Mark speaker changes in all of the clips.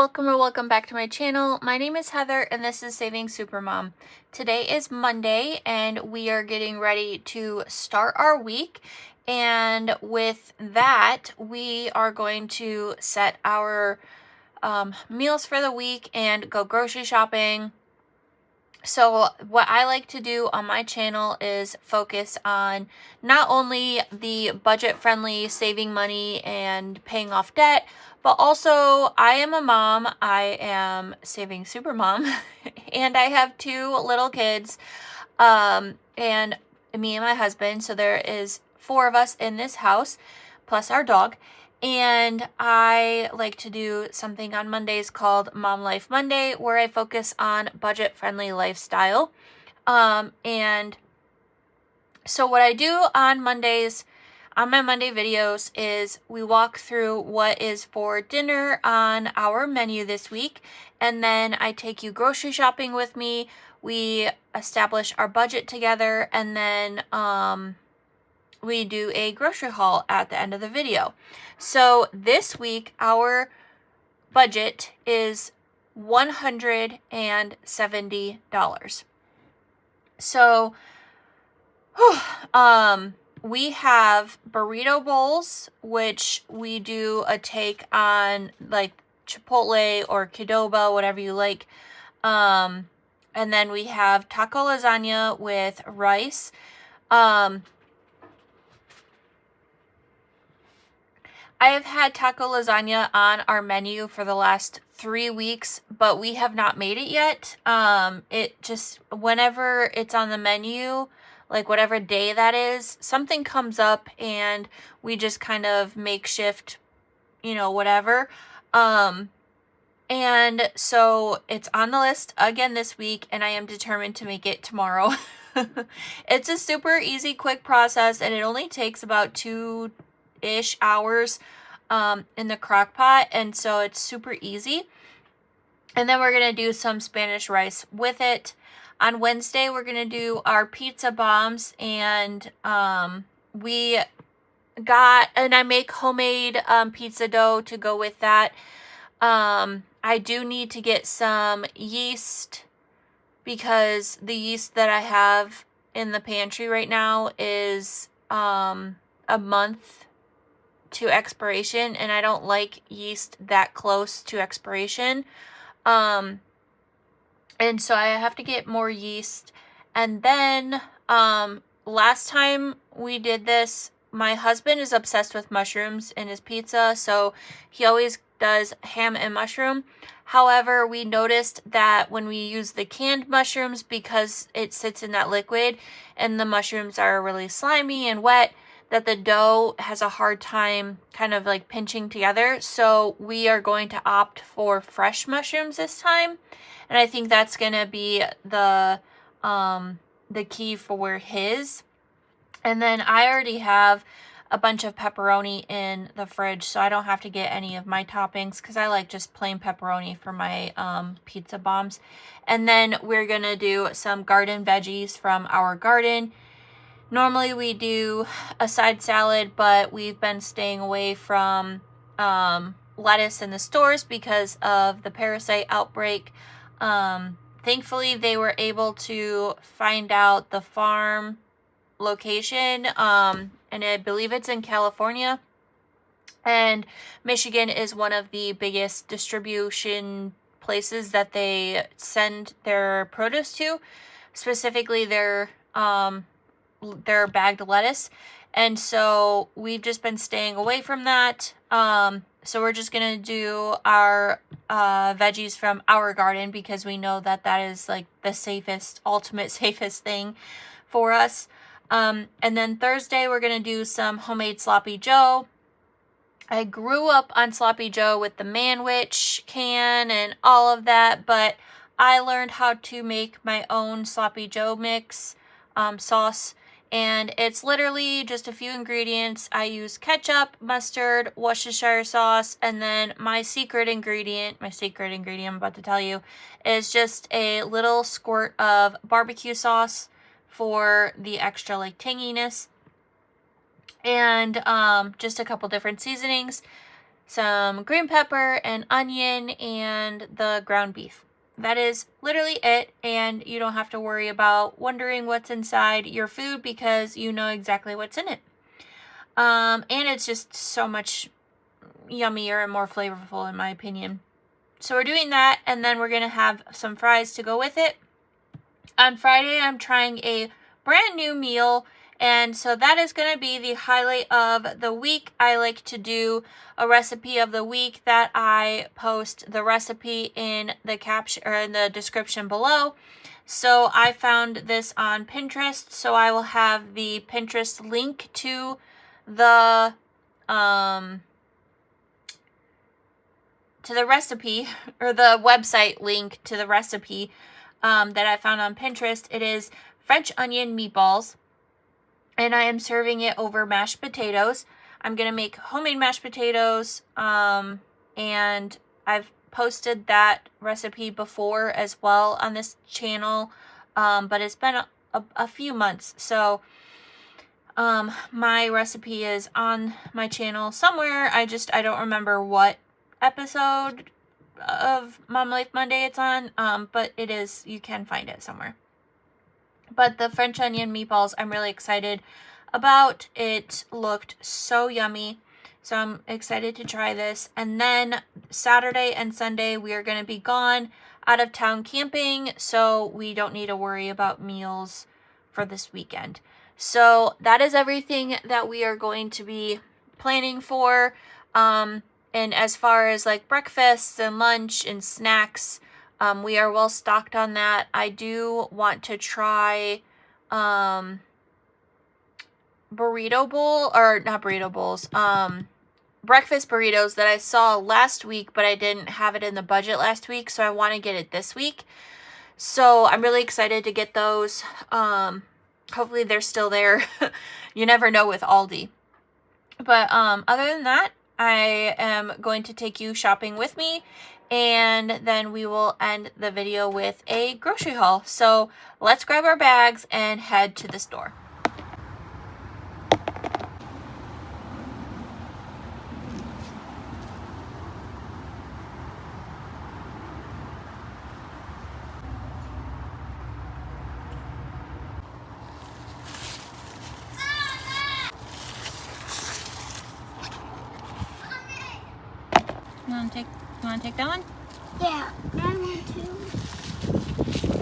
Speaker 1: welcome or welcome back to my channel. My name is Heather and this is Saving Supermom. Today is Monday and we are getting ready to start our week, and with that we are going to set our meals for the week and go grocery shopping. So what I like to do on my channel is focus on not only the budget-friendly saving money and paying off debt, but also I am a mom. I am Saving Supermom and I have two little kids, and me and my husband. So there is 4 of us in this house, plus our dog. And I like to do something on Mondays called Mom Life Monday, where I focus on budget-friendly lifestyle. And so what I do on Mondays, on my Monday videos, is we walk through what is for dinner on our menu this week. And then I take you grocery shopping with me. We establish our budget together, and then we do a grocery haul at the end of the video. So this week our budget is $170. So we have burrito bowls, which we do a take on like Chipotle or Qdoba, whatever you like. And then we have taco lasagna with rice. I have had taco lasagna on our menu for the last 3 weeks, but we have not made it yet. It just, whenever it's on the menu, like whatever day that is, something comes up and we just kind of makeshift, whatever. And so it's on the list again this week, and I am determined to make it tomorrow. It's a super easy, quick process, and it only takes about 2-ish hours in the crock pot, and so it's super easy. And then we're gonna do some Spanish rice with it. On Wednesday we're gonna do our pizza bombs, and I make homemade pizza dough to go with that. I do need to get some yeast because the yeast that I have in the pantry right now is a month to expiration, and I don't like yeast that close to expiration. And so I have to get more yeast. And then last time we did this, my husband is obsessed with mushrooms in his pizza, so he always does ham and mushroom. However, we noticed that when we use the canned mushrooms, because it sits in that liquid and the mushrooms are really slimy and wet, that the dough has a hard time kind of like pinching together. So we are going to opt for fresh mushrooms this time. And I think that's going to be the key for his. And then I already have a bunch of pepperoni in the fridge, so I don't have to get any of my toppings because I like just plain pepperoni for my pizza bombs. And then we're going to do some garden veggies from our garden. Normally we do a side salad, but we've been staying away from lettuce in the stores because of the parasite outbreak. Thankfully, they were able to find out the farm location, and I believe it's in California. And Michigan is one of the biggest distribution places that they send their produce to, specifically their bagged lettuce. And so we've just been staying away from that. So we're just gonna do our veggies from our garden because we know that that is like the safest, ultimate safest thing for us. And then Thursday we're gonna do some homemade sloppy joe. I grew up on sloppy joe with the Manwich can and all of that, but I learned how to make my own sloppy joe mix sauce. And it's literally just a few ingredients. I use ketchup, mustard, Worcestershire sauce, and then my secret ingredient I'm about to tell you, is just a little squirt of barbecue sauce for the extra like tanginess. And just a couple different seasonings. some green pepper and onion and the ground beef. That is literally it, and you don't have to worry about wondering what's inside your food because you know exactly what's in it. And it's just so much yummier and more flavorful in my opinion. So we're doing that, and then we're going to have some fries to go with it. On Friday, I'm trying a brand new meal, and so that is going to be the highlight of the week. I like to do a recipe of the week that I post the recipe in the caption or in the description below. So I found this on Pinterest, so I will have the Pinterest link to the recipe, or the website link to the recipe that I found on Pinterest. It is French onion meatballs, and I am serving it over mashed potatoes. I'm going to make homemade mashed potatoes, and I've posted that recipe before as well on this channel, but it's been a few months, so my recipe is on my channel somewhere. I don't remember what episode of Mom Life Monday it's on, but it is, you can find it somewhere. But the French onion meatballs, I'm really excited about. It looked so yummy, so I'm excited to try this. And then Saturday and Sunday, we are going to be gone out of town camping, so we don't need to worry about meals for this weekend. So that is everything that we are going to be planning for. And as far as like breakfasts and lunch and snacks, we are well stocked on that. I do want to try burrito bowl, or not burrito bowls, breakfast burritos that I saw last week, but I didn't have it in the budget last week, so I want to get it this week. So I'm really excited to get those. Hopefully they're still there. You never know with Aldi. But other than that, I am going to take you shopping with me, and then we will end the video with a grocery haul. So let's grab our bags and head to the store. You want to take that one?
Speaker 2: Yeah, I want to.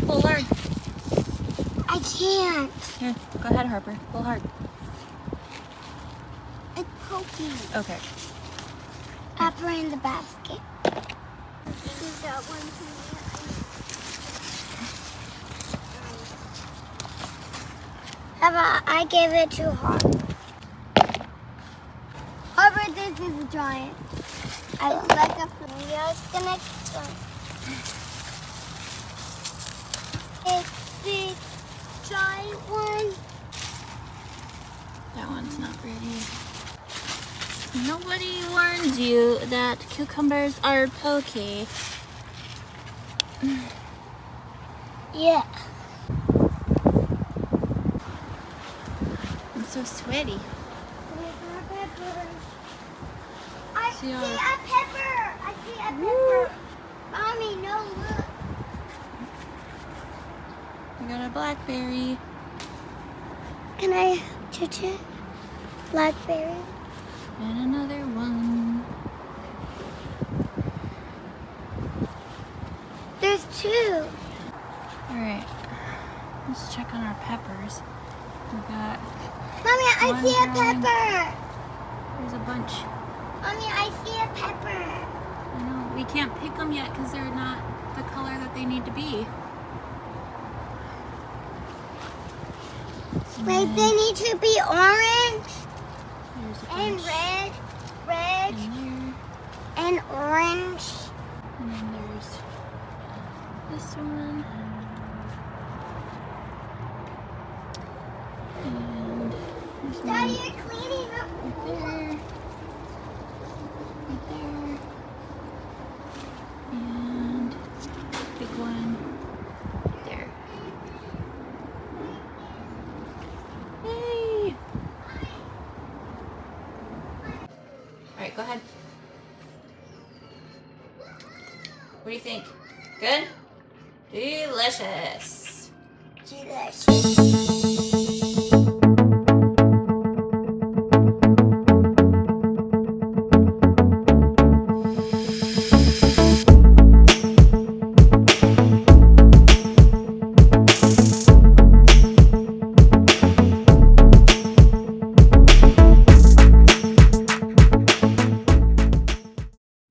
Speaker 1: Pull hard.
Speaker 2: I can't.
Speaker 1: Here, go ahead, Harper. Pull hard.
Speaker 2: It's pokey.
Speaker 1: Okay.
Speaker 2: I put it in the basket. Is that one for me? How about I gave it to Harper? Harper, this is a giant. I would like a familiar's the next one. It's the giant one.
Speaker 1: That one's not ready. Nobody warns you that cucumbers are pokey.
Speaker 2: Yeah.
Speaker 1: I'm so sweaty.
Speaker 2: I see a pepper. I see a pepper. Mommy, no, look.
Speaker 1: I got a blackberry.
Speaker 2: Can I touch it? Blackberry.
Speaker 1: And another one.
Speaker 2: There's two.
Speaker 1: Alright. Let's check on our peppers. We got
Speaker 2: Mommy, I
Speaker 1: one
Speaker 2: see a
Speaker 1: growing.
Speaker 2: pepper.
Speaker 1: There's a bunch.
Speaker 2: Mommy, I see a pepper.
Speaker 1: I know. We can't pick them yet because they're not the color that they need to be.
Speaker 2: Like they need to be orange
Speaker 1: There's a
Speaker 2: and
Speaker 1: bunch
Speaker 2: red,
Speaker 1: in there.
Speaker 2: and orange.
Speaker 1: And then there's this one. And there's
Speaker 2: Daddy,
Speaker 1: one
Speaker 2: you're cleaning up.
Speaker 1: right there. Right there. And big one right there. Yay! Alright, go ahead. What do you think? Good? Delicious.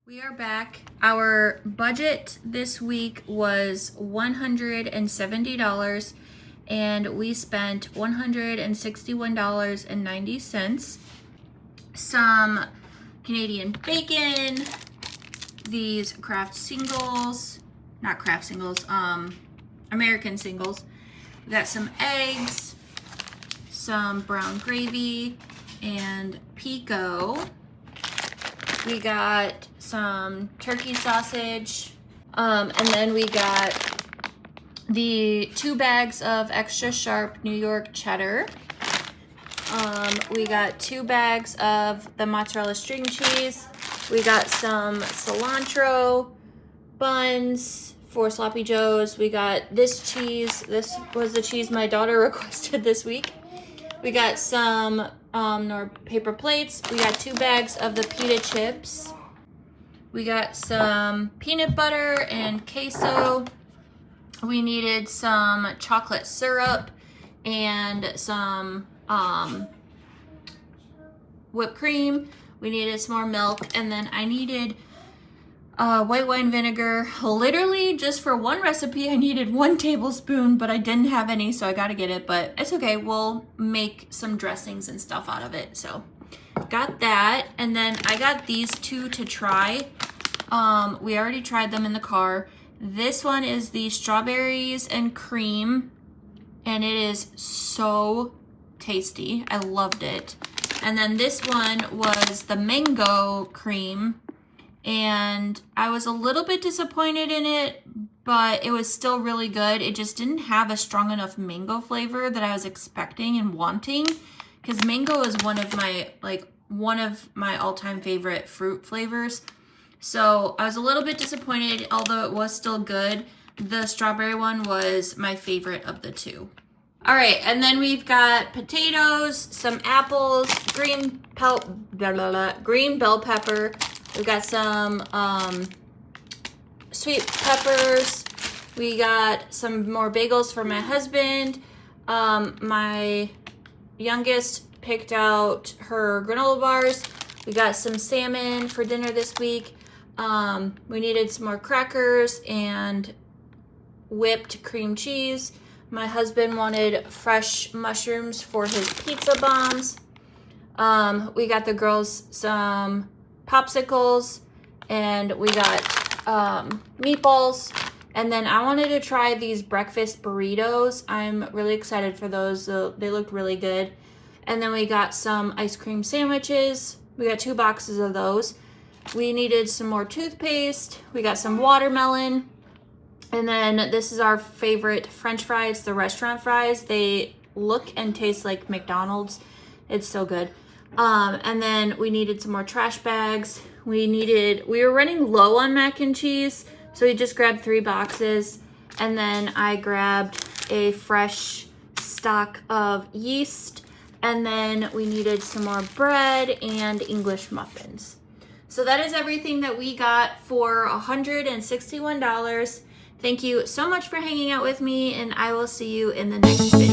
Speaker 1: We are back. Our budget this week was $170 and we spent $161.90. Some Canadian bacon, these American singles. We got some eggs, some brown gravy, and pico. We got some turkey sausage, and then we got the 2 bags of extra sharp New York cheddar. We got 2 bags of the mozzarella string cheese. We got some cilantro buns for Sloppy Joe's. We got this cheese. This was the cheese my daughter requested this week. We got some paper plates. We got 2 bags of the pita chips. We got some peanut butter and queso. We needed some chocolate syrup and some whipped cream. We needed some more milk, and then I needed white wine vinegar. Literally just for one recipe I needed 1 tablespoon, but I didn't have any, so I gotta get it, but it's okay. We'll make some dressings and stuff out of it. So got that, and then I got these 2 to try. We already tried them in the car. This one is the strawberries and cream, and it is so tasty. I loved it. And then this one was the mango cream, and I was a little bit disappointed in it, but it was still really good. It just didn't have a strong enough mango flavor that I was expecting and wanting, because mango is one of my all-time favorite fruit flavors. So I was a little bit disappointed, although it was still good. The strawberry one was my favorite of the 2. All right, and then we've got potatoes, some apples, green bell pepper. We've got some sweet peppers. We got some more bagels for my husband. My youngest picked out her granola bars. We got some salmon for dinner this week. We needed some more crackers and whipped cream cheese. My husband wanted fresh mushrooms for his pizza bombs. We got the girls some popsicles, and we got meatballs. And then I wanted to try these breakfast burritos. I'm really excited for those. They looked really good. And then we got some ice cream sandwiches. We got 2 boxes of those. We needed some more toothpaste. We got some watermelon. And then this is our favorite French fries, the restaurant fries. They look and taste like McDonald's. It's so good. And then we needed some more trash bags. We were running low on mac and cheese, so we just grabbed 3 boxes. And then I grabbed a fresh stock of yeast. And then we needed some more bread and English muffins. So that is everything that we got for $161. Thank you so much for hanging out with me, and I will see you in the next video.